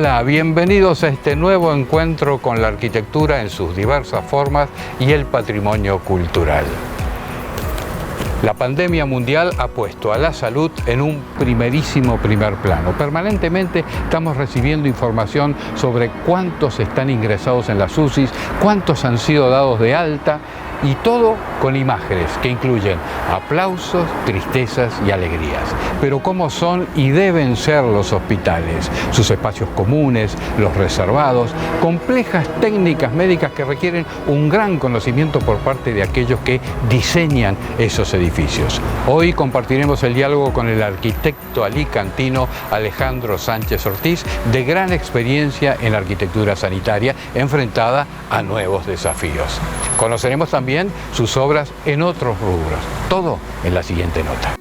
Hola, bienvenidos a este nuevo encuentro con la arquitectura en sus diversas formas y el patrimonio cultural. La pandemia mundial ha puesto a la salud en un primer plano. Permanentemente estamos recibiendo información sobre cuántos están ingresados en las UCIs, cuántos han sido dados de alta, y todo con imágenes que incluyen aplausos, tristezas y alegrías. Pero ¿cómo son y deben ser los hospitales? Sus espacios comunes, los reservados, complejas técnicas médicas que requieren un gran conocimiento por parte de aquellos que diseñan esos edificios. Hoy compartiremos el diálogo con el arquitecto alicantino Alejandro Sánchez Ortiz, de gran experiencia en arquitectura sanitaria, enfrentada a nuevos desafíos. Conoceremos también sus obras en otros rubros. Todo en la siguiente nota.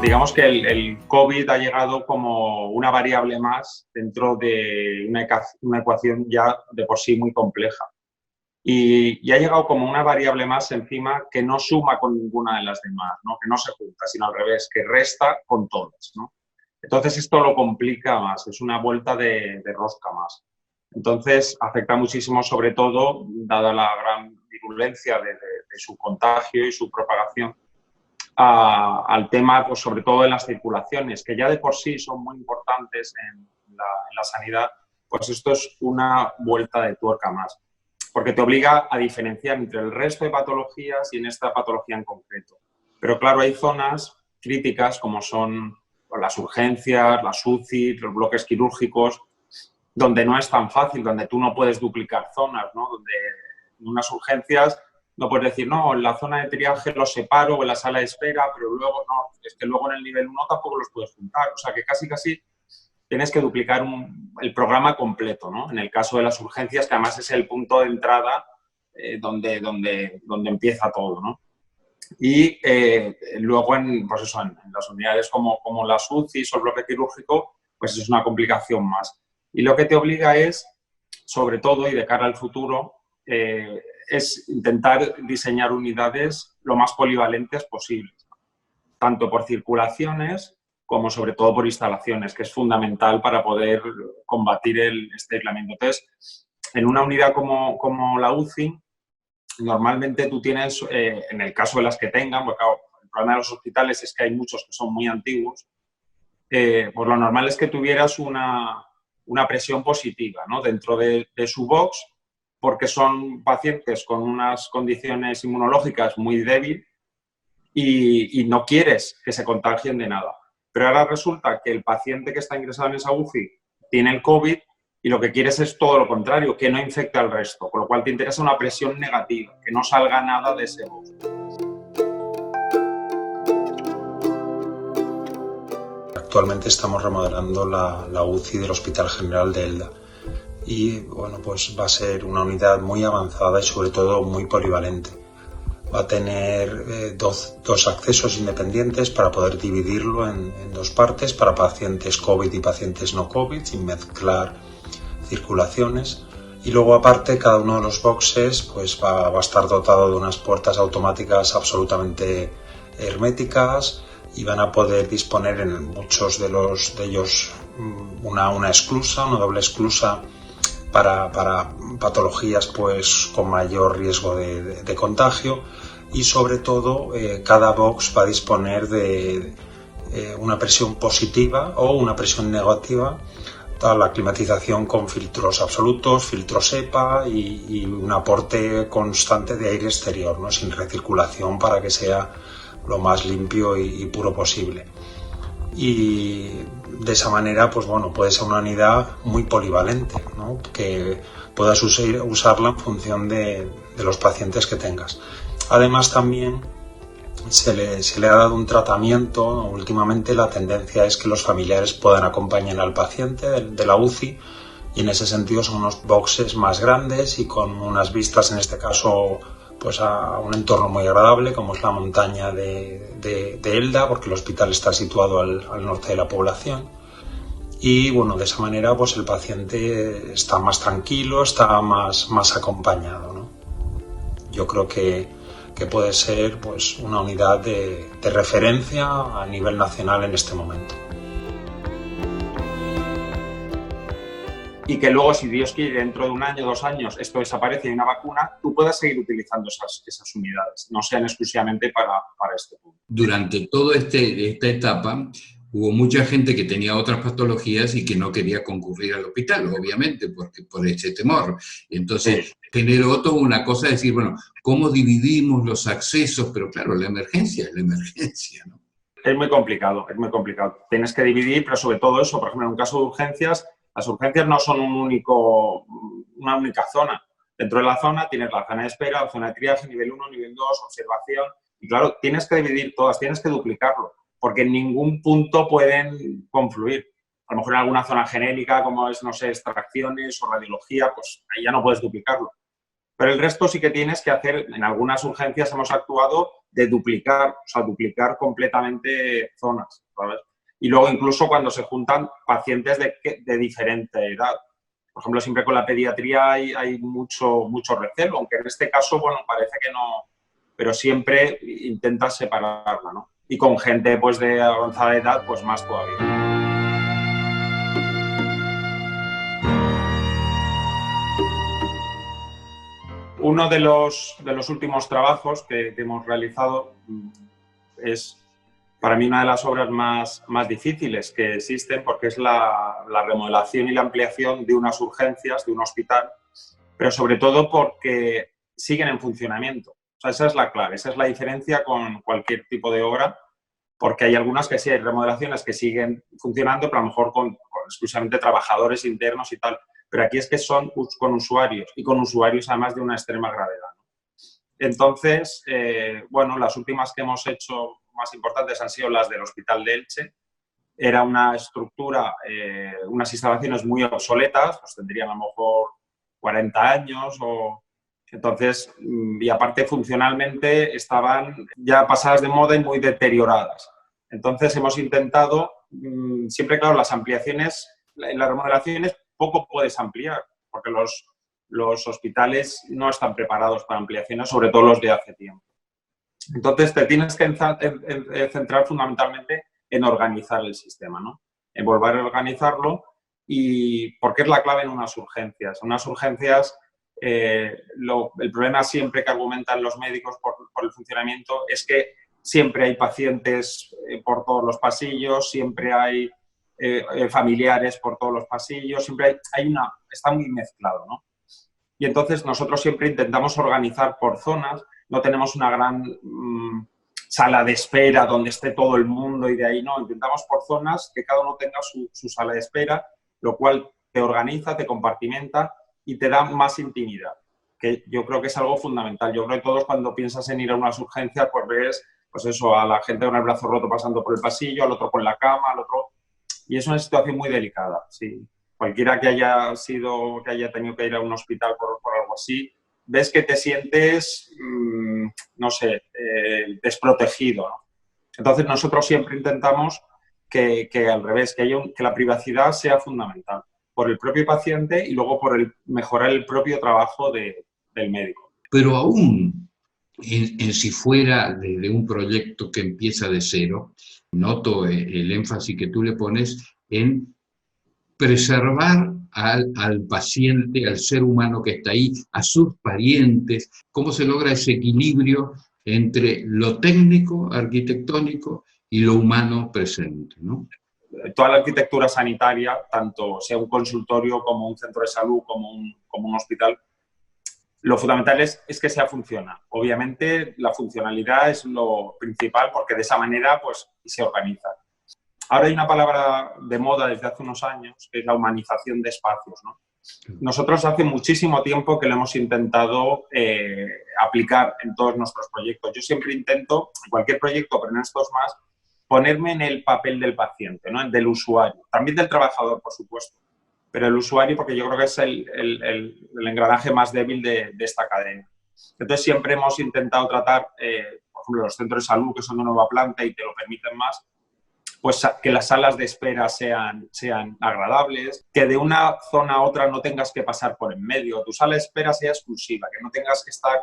Digamos que el COVID ha llegado como una variable más dentro de una ecuación ya de por sí muy compleja. Y ha llegado como una variable más encima que no suma con ninguna de las demás, ¿no? Que no se junta, sino al revés, que resta con todas, ¿no? Entonces esto lo complica más, es una vuelta de rosca más. Entonces, afecta muchísimo, sobre todo, dada la gran virulencia de su contagio y su propagación, al tema, pues, sobre todo de las circulaciones, que ya de por sí son muy importantes en la sanidad. Pues esto es una vuelta de tuerca más, porque te obliga a diferenciar entre el resto de patologías y en esta patología en concreto. Pero claro, hay zonas críticas como son las urgencias, las UCI, los bloques quirúrgicos, donde no es tan fácil, donde tú no puedes duplicar zonas, ¿no? Donde en unas urgencias no puedes decir, no, en la zona de triaje los separo o en la sala de espera, pero luego no, es que luego en el nivel 1 tampoco los puedes juntar. O sea que casi tienes que duplicar el programa completo, ¿no? En el caso de las urgencias, que además es el punto de entrada donde empieza todo, ¿no? Y luego pues eso, en las unidades como las UCIs o el bloque quirúrgico, pues es una complicación más. Y lo que te obliga es, sobre todo y de cara al futuro, es intentar diseñar unidades lo más polivalentes posibles, tanto por circulaciones como sobre todo por instalaciones, que es fundamental para poder combatir este aislamiento. Entonces, en una unidad como la UCI, normalmente tú tienes, en el caso de las que tengan, porque claro, el problema de los hospitales es que hay muchos que son muy antiguos, pues lo normal es que tuvieras una presión positiva, ¿no? Dentro de su box, porque son pacientes con unas condiciones inmunológicas muy débiles y no quieres que se contagien de nada. Pero ahora resulta que el paciente que está ingresado en esa UCI tiene el COVID y lo que quieres es todo lo contrario, que no infecte al resto, con lo cual te interesa una presión negativa, que no salga nada de ese box. Actualmente estamos remodelando la UCI del Hospital General de Elda y bueno, pues va a ser una unidad muy avanzada y sobre todo muy polivalente. Va a tener dos accesos independientes para poder dividirlo en dos partes, para pacientes COVID y pacientes no COVID, sin mezclar circulaciones. Y luego aparte cada uno de los boxes pues va a estar dotado de unas puertas automáticas absolutamente herméticas, y van a poder disponer en muchos de ellos una esclusa, una doble esclusa para patologías pues con mayor riesgo de contagio, y sobre todo cada box va a disponer de una presión positiva o una presión negativa, la climatización con filtros absolutos, filtros EPA y un aporte constante de aire exterior, ¿no? Sin recirculación, para que sea lo más limpio y puro posible. Y de esa manera, pues bueno, puede ser una unidad muy polivalente, ¿no? Que puedas usarla en función de los pacientes que tengas. Además, también se le ha dado un tratamiento. Últimamente la tendencia es que los familiares puedan acompañar al paciente de la UCI, y en ese sentido son unos boxes más grandes y con unas vistas, en este caso, pues a un entorno muy agradable, como es la montaña de Elda, porque el hospital está situado al norte de la población. Y bueno, de esa manera pues el paciente está más tranquilo, está más acompañado, ¿no? Yo creo que puede ser pues una unidad de referencia a nivel nacional en este momento. y que luego, si Dios quiere, dentro de 1 año, 2 años, esto desaparece y hay una vacuna, tú puedas seguir utilizando esas unidades, no sean exclusivamente para este punto. Durante toda esta etapa hubo mucha gente que tenía otras patologías y que no quería concurrir al hospital, obviamente, porque por ese temor. Entonces, generó toda una cosa de decir, bueno, ¿cómo dividimos los accesos? Pero claro, la emergencia es la emergencia, ¿no? Es muy complicado, es muy complicado. Tienes que dividir, pero sobre todo eso, por ejemplo, en un caso de urgencias, las urgencias no son una única zona. Dentro de la zona tienes la zona de espera, la zona de triaje, nivel 1, nivel 2, observación. Y claro, tienes que dividir todas, tienes que duplicarlo, porque en ningún punto pueden confluir. A lo mejor en alguna zona genérica, como es, no sé, extracciones o radiología, pues ahí ya no puedes duplicarlo. Pero el resto sí que tienes que hacer, en algunas urgencias hemos actuado de duplicar, o sea, duplicar completamente zonas, ¿sabes? Y luego incluso cuando se juntan pacientes de diferente edad. Por ejemplo, siempre con la pediatría hay mucho recelo, aunque en este caso, bueno, parece que no, pero siempre intentas separarla, ¿no? Y con gente pues de avanzada edad, pues más todavía. Uno de los últimos trabajos que hemos realizado es para mí una de las obras más difíciles que existen, porque es la remodelación y la ampliación de unas urgencias, de un hospital, pero sobre todo porque siguen en funcionamiento. O sea, esa es la clave, esa es la diferencia con cualquier tipo de obra, porque hay algunas que sí, hay remodelaciones que siguen funcionando, pero a lo mejor con exclusivamente trabajadores internos y tal. Pero aquí es que son con usuarios, y con usuarios además de una extrema gravedad, ¿no? Entonces, bueno, las últimas que hemos hecho más importantes han sido las del Hospital de Elche. Era una estructura, unas instalaciones muy obsoletas, pues tendrían a lo mejor 40 años entonces, y aparte funcionalmente estaban ya pasadas de moda y muy deterioradas. Entonces hemos intentado, siempre claro, las ampliaciones, en las remodelaciones poco puedes ampliar, porque los hospitales no están preparados para ampliaciones, sobre todo los de hace tiempo. Entonces te tienes que centrar fundamentalmente en organizar el sistema, ¿no? En volver a organizarlo, y porque es la clave en unas urgencias. Unas urgencias, el problema siempre que argumentan los médicos por el funcionamiento es que siempre hay pacientes por todos los pasillos, siempre hay familiares por todos los pasillos, siempre está muy mezclado, ¿no? Y entonces nosotros siempre intentamos organizar por zonas, no tenemos una gran sala de espera donde esté todo el mundo y de ahí no, intentamos por zonas que cada uno tenga su sala de espera, lo cual te organiza, te compartimenta y te da más intimidad, que yo creo que es algo fundamental. Yo creo que todos cuando piensas en ir a unas urgencias, pues ves, pues eso, a la gente con el brazo roto pasando por el pasillo, al otro con la cama, al otro... Y es una situación muy delicada, sí. Cualquiera que haya tenido que ir a un hospital por algo así, ves que te sientes, no sé, desprotegido, ¿no? Entonces nosotros siempre intentamos que al revés, que la privacidad sea fundamental por el propio paciente y luego por mejorar el propio trabajo del médico. Pero aún en si fuera de un proyecto que empieza de cero, noto el énfasis que tú le pones en preservar al paciente, al ser humano que está ahí, a sus parientes. ¿Cómo se logra ese equilibrio entre lo técnico, arquitectónico y lo humano presente, ¿no? Toda la arquitectura sanitaria, tanto sea un consultorio como un centro de salud, como un hospital, lo fundamental es que sea funcional. Obviamente la funcionalidad es lo principal porque de esa manera pues, se organiza. Ahora hay una palabra de moda desde hace unos años, que es la humanización de espacios, ¿no? Nosotros hace muchísimo tiempo que lo hemos intentado aplicar en todos nuestros proyectos. Yo siempre intento, en cualquier proyecto, pero en estos más, ponerme en el papel del paciente, ¿no? Del usuario. También del trabajador, por supuesto. Pero el usuario, porque yo creo que es el engranaje más débil de esta cadena. Entonces, siempre hemos intentado tratar, por ejemplo, los centros de salud, que son de nueva planta y te lo permiten más, pues que las salas de espera sean agradables, que de una zona a otra no tengas que pasar por en medio, tu sala de espera sea exclusiva, que no tengas que estar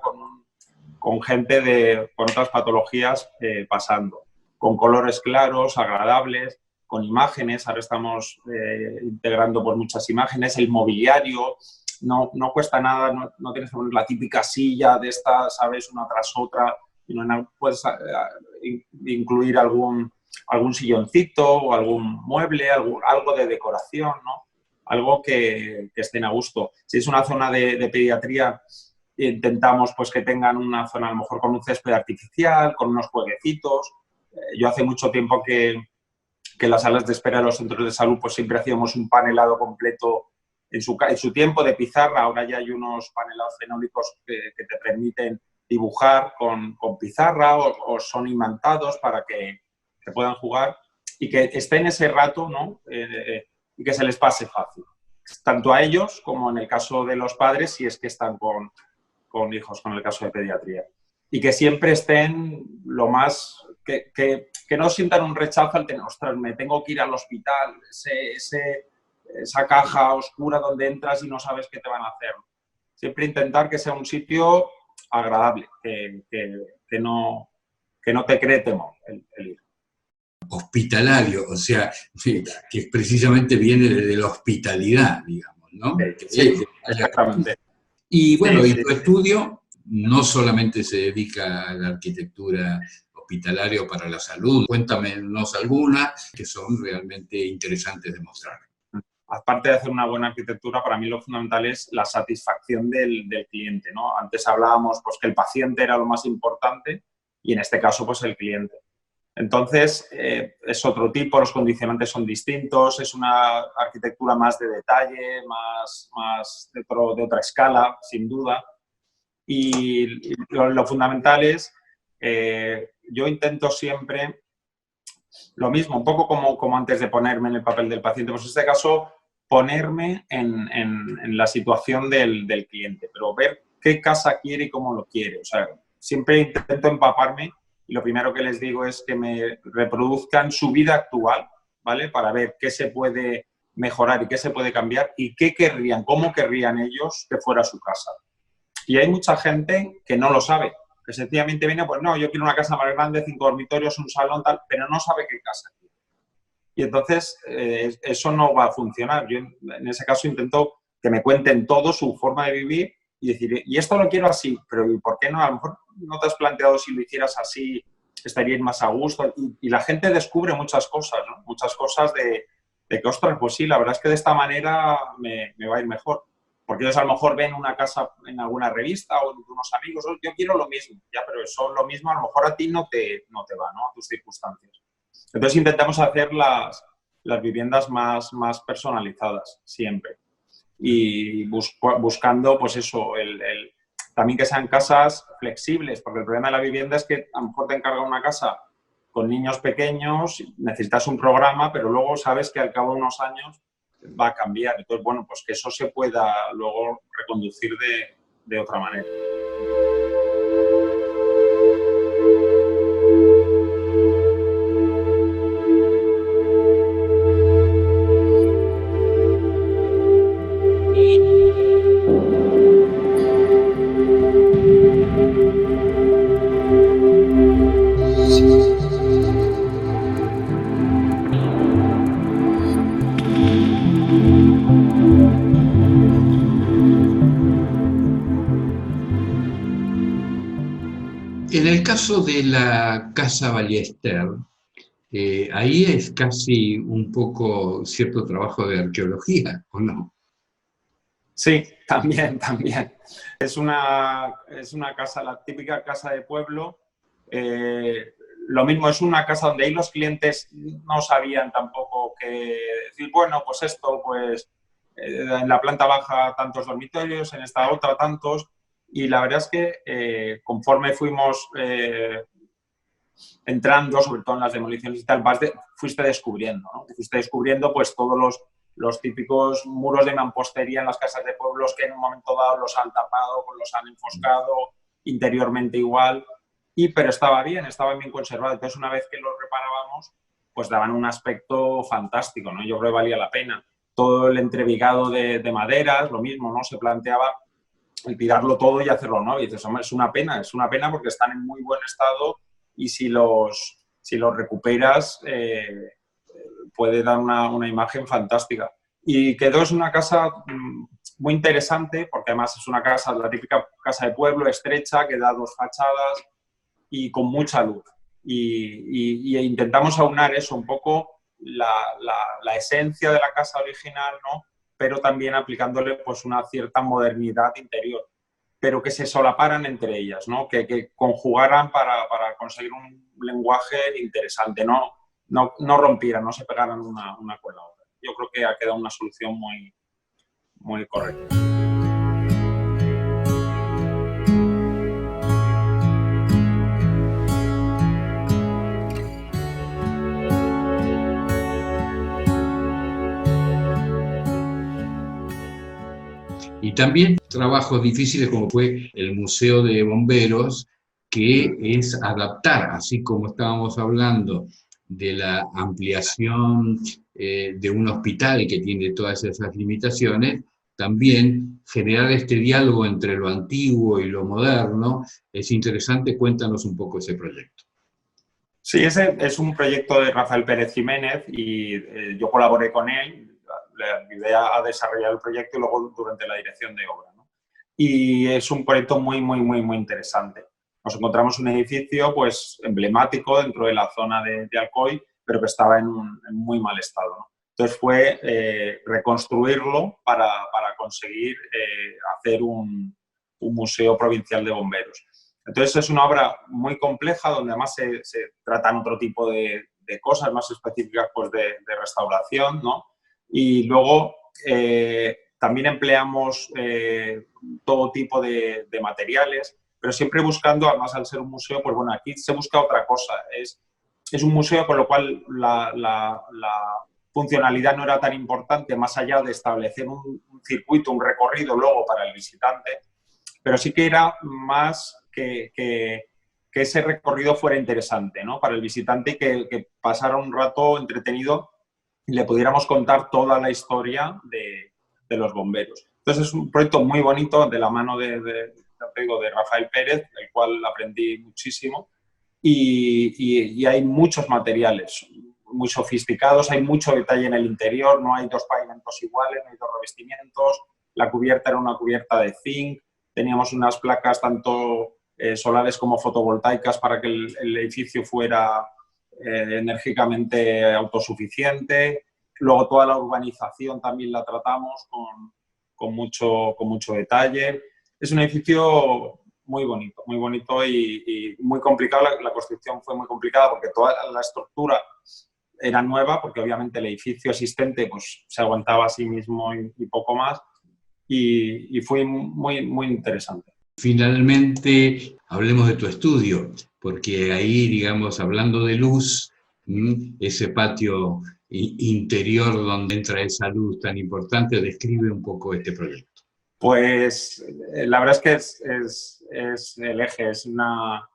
con gente con otras patologías pasando, con colores claros, agradables. con imágenes, ahora estamos integrando pues, muchas imágenes, el mobiliario, no cuesta nada, no tienes que poner la típica silla de estas, ¿sabes?, una tras otra, puedes incluir algún silloncito o algún mueble, algo de decoración, ¿no? Algo que estén a gusto. Si es una zona de pediatría, intentamos pues, que tengan una zona a lo mejor con un césped artificial, con unos jueguecitos. Yo hace mucho tiempo que en las salas de espera de los centros de salud pues siempre hacíamos un panelado completo en su tiempo de pizarra. Ahora ya hay unos panelados fenólicos que te permiten dibujar con pizarra o son imantados para que puedan jugar y que estén ese rato, ¿no? Y que se les pase fácil, tanto a ellos como en el caso de los padres, si es que están con hijos, con el caso de pediatría. Y que siempre estén lo más... Que no sientan un rechazo al tener, ostras, me tengo que ir al hospital, esa caja oscura donde entras y no sabes qué te van a hacer. Siempre intentar que sea un sitio agradable, que no te cree temor el ir. Hospitalario, o sea, que precisamente viene de la hospitalidad, digamos, ¿no? Sí, exactamente. Y bueno, sí, y tu estudio no solamente se dedica a la arquitectura hospitalaria para la salud, cuéntanos algunas que son realmente interesantes de mostrar. Aparte de hacer una buena arquitectura, para mí lo fundamental es la satisfacción del cliente, ¿no? Antes hablábamos pues, que el paciente era lo más importante y en este caso pues el cliente. Entonces, es otro tipo, los condicionantes son distintos, es una arquitectura más de detalle, más de otra escala, sin duda. Y lo fundamental es, yo intento siempre lo mismo, un poco como antes de ponerme en el papel del paciente, pues en este caso ponerme en la situación del cliente, pero ver qué casa quiere y cómo lo quiere. O sea, siempre intento empaparme y lo primero que les digo es que me reproduzcan su vida actual, ¿vale? Para ver qué se puede mejorar y qué se puede cambiar y qué querrían, cómo querrían ellos que fuera su casa. Y hay mucha gente que no lo sabe, que sencillamente viene, pues no, yo quiero una casa más grande, 5 dormitorios, un salón, tal, pero no sabe qué casa quiere. Y entonces eso no va a funcionar. Yo en ese caso intento que me cuenten todo, su forma de vivir y decir, y esto lo quiero así, pero ¿y por qué no? A lo mejor no te has planteado si lo hicieras así, estaríais más a gusto. Y la gente descubre muchas cosas, ¿no? Muchas cosas de que, ostras, pues sí, la verdad es que de esta manera me va a ir mejor. Porque ellos a lo mejor ven una casa en alguna revista o de unos amigos, yo quiero lo mismo, ya, pero eso lo mismo a lo mejor a ti no te va, ¿no? A tus circunstancias. Entonces intentamos hacer las viviendas más personalizadas siempre y buscando pues eso, también que sean casas flexibles, porque el problema de la vivienda es que a lo mejor te encarga una casa con niños pequeños, necesitas un programa, pero luego sabes que al cabo de unos años va a cambiar. Entonces, bueno, pues que eso se pueda luego reconducir de otra manera. En el caso de la Casa Ballester, ahí es casi un poco cierto trabajo de arqueología, ¿o no? Sí, también. Es una casa, la típica casa de pueblo. Lo mismo, es una casa donde ahí los clientes no sabían tampoco qué decir, bueno, pues esto, pues en la planta baja tantos dormitorios, en esta otra tantos. Y la verdad es que conforme fuimos entrando, sobre todo en las demoliciones y tal, fuiste descubriendo, ¿no? Fuiste descubriendo pues todos los típicos muros de mampostería en las casas de pueblos que en un momento dado los han tapado, los han enfoscado, interiormente igual, pero estaban bien conservados. Entonces, una vez que los reparábamos, pues daban un aspecto fantástico, ¿no? Yo creo que valía la pena. Todo el entrevigado de maderas, lo mismo, ¿no? Se planteaba el tirarlo todo y hacerlo nuevo. Y dices, hombre, es una pena porque están en muy buen estado y si los recuperas puede dar una imagen fantástica. Y quedó, es una casa muy interesante, porque además es una casa, la típica casa de pueblo, estrecha, que da 2 fachadas y con mucha luz. Y intentamos aunar eso, un poco la esencia de la casa original, ¿no? Pero también aplicándole pues una cierta modernidad interior, pero que se solaparan entre ellas, ¿no? Que conjugaran para conseguir un lenguaje interesante, no rompieran, no se pegaran una con la otra. Yo creo que ha quedado una solución muy, muy correcta. Y también trabajos difíciles como fue el Museo de Bomberos, que es adaptar, así como estábamos hablando de la ampliación de un hospital que tiene todas esas limitaciones, también generar este diálogo entre lo antiguo y lo moderno es interesante. Cuéntanos un poco ese proyecto. Sí, ese es un proyecto de Rafael Pérez Jiménez y yo colaboré con él, le ayudé a desarrollar el proyecto y luego durante la dirección de obra, ¿no? Y es un proyecto muy, muy, muy, muy interesante. Nos encontramos un edificio pues emblemático dentro de la zona de Alcoy, pero que estaba en muy mal estado, ¿no? Entonces fue reconstruirlo para conseguir hacer un museo provincial de bomberos. Entonces es una obra muy compleja donde además se tratan otro tipo de cosas más específicas pues de restauración, ¿no? Y luego también empleamos todo tipo de materiales, pero siempre buscando, además al ser un museo, pues bueno, aquí se busca otra cosa. Es un museo con lo cual la funcionalidad no era tan importante, más allá de establecer un circuito, un recorrido luego para el visitante, pero sí que era más que ese recorrido fuera interesante, ¿no? Para el visitante y que pasara un rato entretenido y le pudiéramos contar toda la historia de los bomberos. Entonces es un proyecto muy bonito de la mano de Rafael Pérez, del cual aprendí muchísimo, y hay muchos materiales muy sofisticados, hay mucho detalle en el interior, no hay 2 pavimentos iguales, no hay 2 revestimientos, la cubierta era una cubierta de zinc, teníamos unas placas tanto solares como fotovoltaicas para que el edificio fuera enérgicamente autosuficiente. Luego toda la urbanización también la tratamos con mucho detalle. Es un edificio muy bonito y muy complicado. La construcción fue muy complicada porque toda la estructura era nueva, porque obviamente el edificio existente pues, se aguantaba a sí mismo y poco más, y fue muy, muy interesante. Finalmente, hablemos de tu estudio, porque ahí, digamos, hablando de luz, ese patio interior donde entra esa luz tan importante, describe un poco este proyecto. Pues la verdad es que es el eje, es una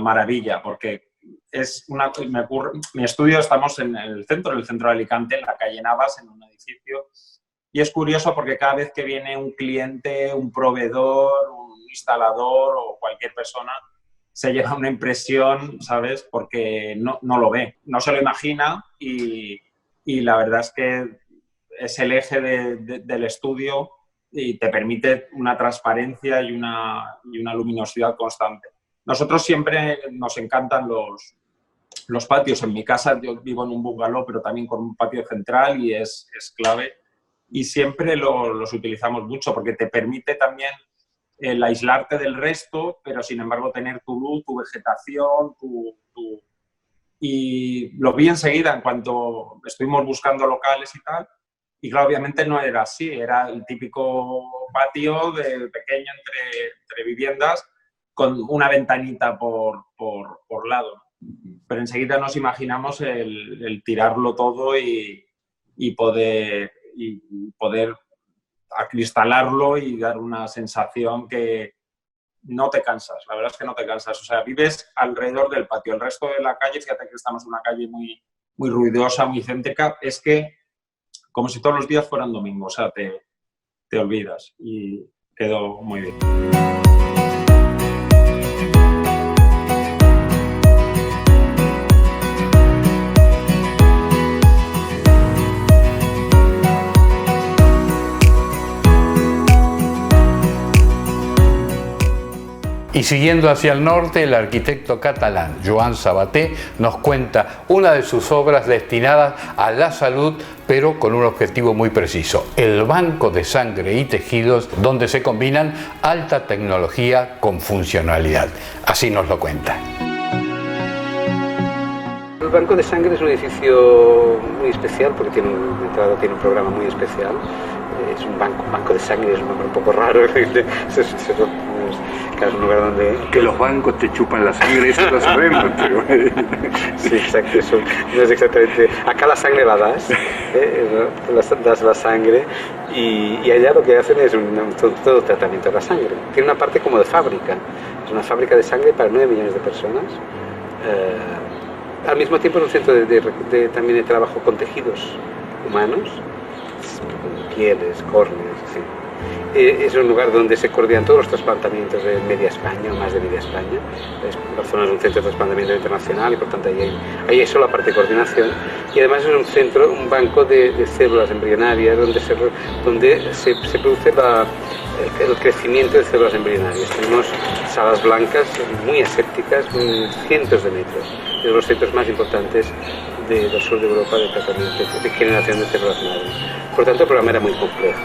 maravilla, porque mi estudio, estamos en el centro de Alicante, en la calle Navas, en un edificio, y es curioso porque cada vez que viene un cliente, un proveedor, un instalador o cualquier persona, se lleva una impresión, ¿sabes? Porque no lo ve, no se lo imagina y la verdad es que es el eje del estudio y te permite una transparencia y una luminosidad constante. Nosotros siempre nos encantan los patios. En mi casa yo vivo en un bungalow, pero también con un patio central y es clave. Y siempre los utilizamos mucho porque te permite también el aislarte del resto, pero sin embargo tener tu luz, tu vegetación, Y lo vi enseguida en cuanto estuvimos buscando locales y tal. Y claro, obviamente no era así, era el típico patio pequeño entre viviendas con una ventanita por lado. Pero enseguida nos imaginamos el tirarlo todo y poder acristalarlo y dar una sensación que no te cansas, la verdad es que no te cansas. O sea, vives alrededor del patio. El resto de la calle, fíjate que estamos en una calle muy, muy ruidosa, muy céntrica, es que como si todos los días fueran domingo, o sea, te olvidas y quedó muy bien. Y siguiendo hacia el norte, el arquitecto catalán Joan Sabaté nos cuenta una de sus obras destinadas a la salud, pero con un objetivo muy preciso: el banco de sangre y tejidos, donde se combinan alta tecnología con funcionalidad. Así nos lo cuenta. El Banco de Sangre es un edificio muy especial porque tiene un programa muy especial. Es un banco de sangre, es un nombre un poco raro. Es un lugar donde... Que los bancos te chupan la sangre, eso lo sabemos. Pero... Sí, exacto, eso no es exactamente... Acá la sangre la das, das la sangre y allá lo que hacen es todo tratamiento de la sangre. Tiene una parte como de fábrica, es una fábrica de sangre para 9 millones de personas. Al mismo tiempo es un centro también de trabajo con tejidos humanos, pieles, córneas, así. Es un lugar donde se coordinan todos los trasplantamientos de media España, o más de media España. La zona es un centro de trasplantamiento internacional y por tanto ahí hay solo la parte de coordinación. Y además es un centro, un banco de células embrionarias donde se produce el crecimiento de células embrionarias. Tenemos salas blancas muy asépticas, cientos de metros. Es uno de los centros más importantes del sur de Europa de tratamiento, de generación de células madre. Por tanto, el programa era muy complejo.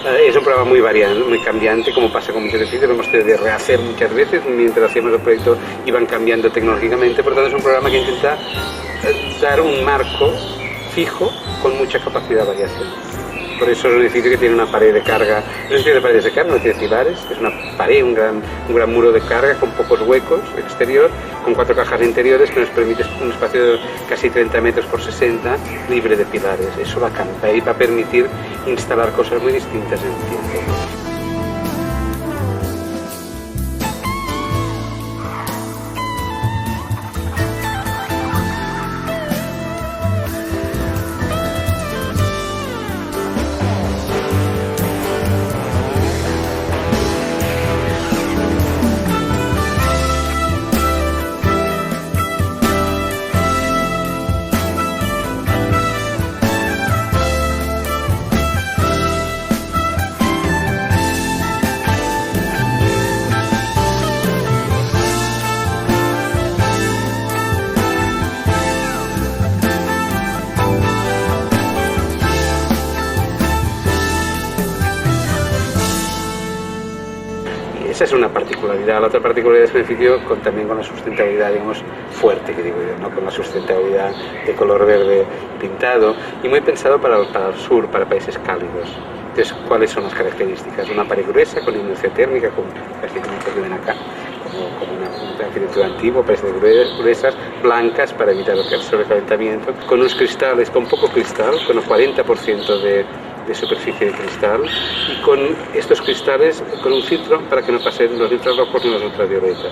Es un programa muy variante, muy cambiante, como pasa con muchos edificios, lo hemos tenido que rehacer muchas veces, mientras hacíamos el proyecto iban cambiando tecnológicamente, por tanto es un programa que intenta dar un marco fijo con mucha capacidad de variación. Por eso es un edificio que tiene una pared de carga, no tiene paredes de carga, no tiene pilares, es una pared, un gran muro de carga con pocos huecos exterior, con 4 cajas interiores que nos permite un espacio de casi 30 metros por 60 libre de pilares. Eso va a permitir instalar cosas muy distintas en el tiempo. Esa es una particularidad. La otra particularidad es que el edificio también con la sustentabilidad, digamos, fuerte, que digo yo, ¿no? Con la sustentabilidad de color verde pintado y muy pensado para el sur, para países cálidos. Entonces, ¿cuáles son las características? Una pared gruesa con inercia térmica, con arquitecturas que ven acá, como una arquitectura antigua, paredes gruesas, blancas para evitar el sobrecalentamiento, con unos cristales, con poco cristal, con el 40% de superficie de cristal y con estos cristales con un filtro para que no pasen los infrarrojos ni los ultravioletas.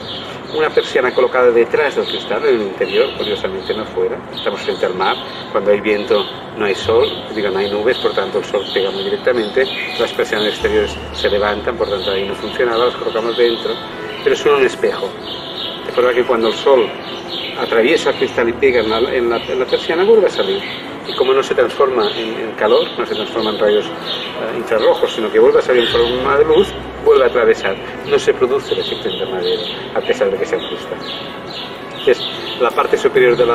Una persiana colocada detrás del cristal en el interior, curiosamente no afuera. Estamos frente al mar, cuando hay viento no hay sol, no hay nubes, por tanto el sol pega muy directamente. Las persianas exteriores se levantan, por tanto ahí no funcionaba, las colocamos dentro, pero son un espejo. De forma que cuando el sol atraviesa el cristal y pega en la persiana vuelve a salir. Y como no se transforma en calor, no se transforma en rayos infrarrojos, sino que vuelve a salir en forma de luz, vuelve a atravesar. No se produce el efecto invernadero, a pesar de que sea un cristal. Entonces, la parte superior de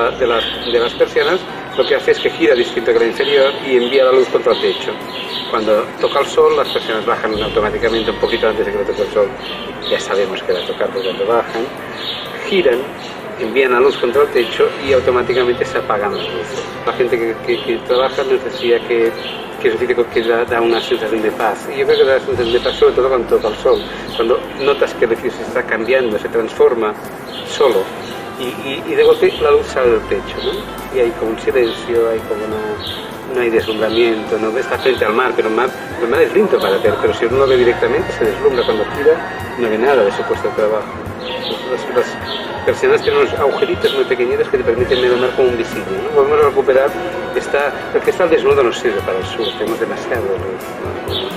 las persianas lo que hace es que gira distinto que la inferior y envía la luz contra el techo. Cuando toca el sol, las persianas bajan automáticamente un poquito antes de que le toque el sol. Ya sabemos que va a tocar por cuando bajan. Giran, envían la luz contra el techo y automáticamente se apagan las luces. La gente que trabaja nos decía que es un sitio que da una sensación de paz. Y yo creo que da una sensación de paz sobre todo cuando toca el sol. Cuando notas que el edificio se está cambiando, se transforma solo y de golpe la luz sale del techo, ¿no? Y hay como un silencio, hay como no hay deslumbramiento, no está frente al mar, pero el mar es lindo para ver, pero si uno lo ve directamente se deslumbra. Cuando gira no ve nada de su puesto de trabajo. Las persianas tienen unos agujeritos muy pequeñitos que te permiten ver el mar como un visible, ¿no? Volvemos a recuperar el cristal desnudo nos sirve para el sur, tenemos demasiado luz, ¿no?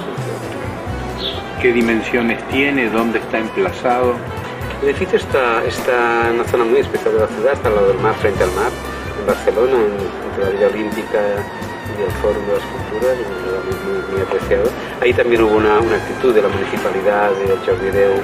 ¿Qué dimensiones tiene? ¿Dónde está emplazado? El edificio está en una zona muy especial de la ciudad, está al lado del mar, frente al mar. en Barcelona, entre la Villa Olímpica y el Fórum de las Culturas, muy apreciado. Ahí también hubo una actitud de la municipalidad, de Jordi Deu,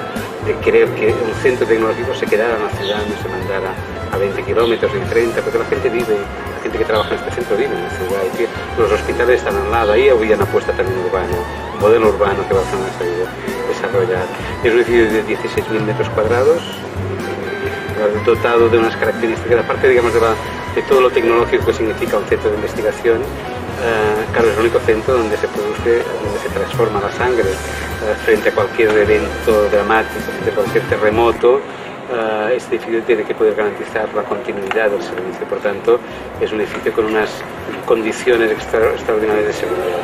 de querer que el centro tecnológico se quedara en la ciudad, no se mandara a 20 kilómetros, en 30, porque la gente que trabaja en este centro vive en la ciudad, y que los hospitales están al lado. Ahí había una apuesta también urbana, un modelo urbano que Barcelona ha sabido desarrollar. Es un edificio de 16.000 metros cuadrados, dotado de unas características, aparte, digamos, de todo lo tecnológico que significa un centro de investigación. Claro, es el único centro donde se transforma la sangre frente a cualquier evento dramático, frente a cualquier terremoto. Este edificio tiene que poder garantizar la continuidad del servicio, por tanto, es un edificio con unas condiciones extraordinarias de seguridad.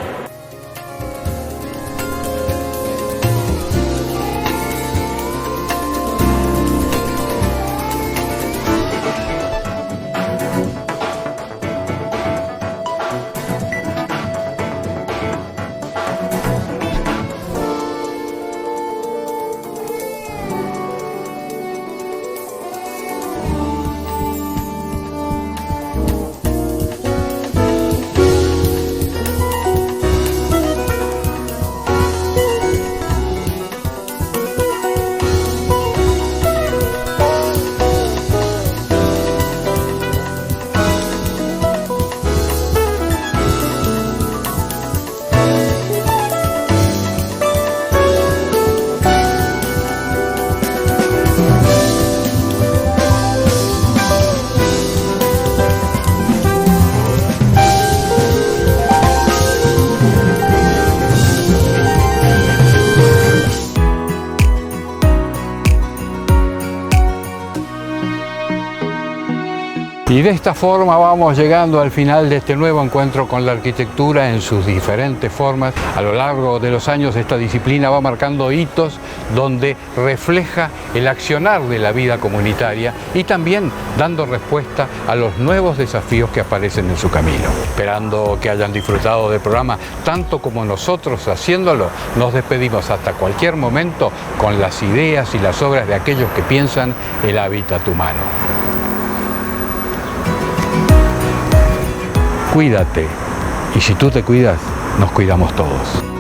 Y de esta forma vamos llegando al final de este nuevo encuentro con la arquitectura en sus diferentes formas. A lo largo de los años esta disciplina va marcando hitos donde refleja el accionar de la vida comunitaria y también dando respuesta a los nuevos desafíos que aparecen en su camino. Esperando que hayan disfrutado del programa tanto como nosotros haciéndolo, nos despedimos hasta cualquier momento con las ideas y las obras de aquellos que piensan el hábitat humano. Cuídate, y si tú te cuidas, nos cuidamos todos.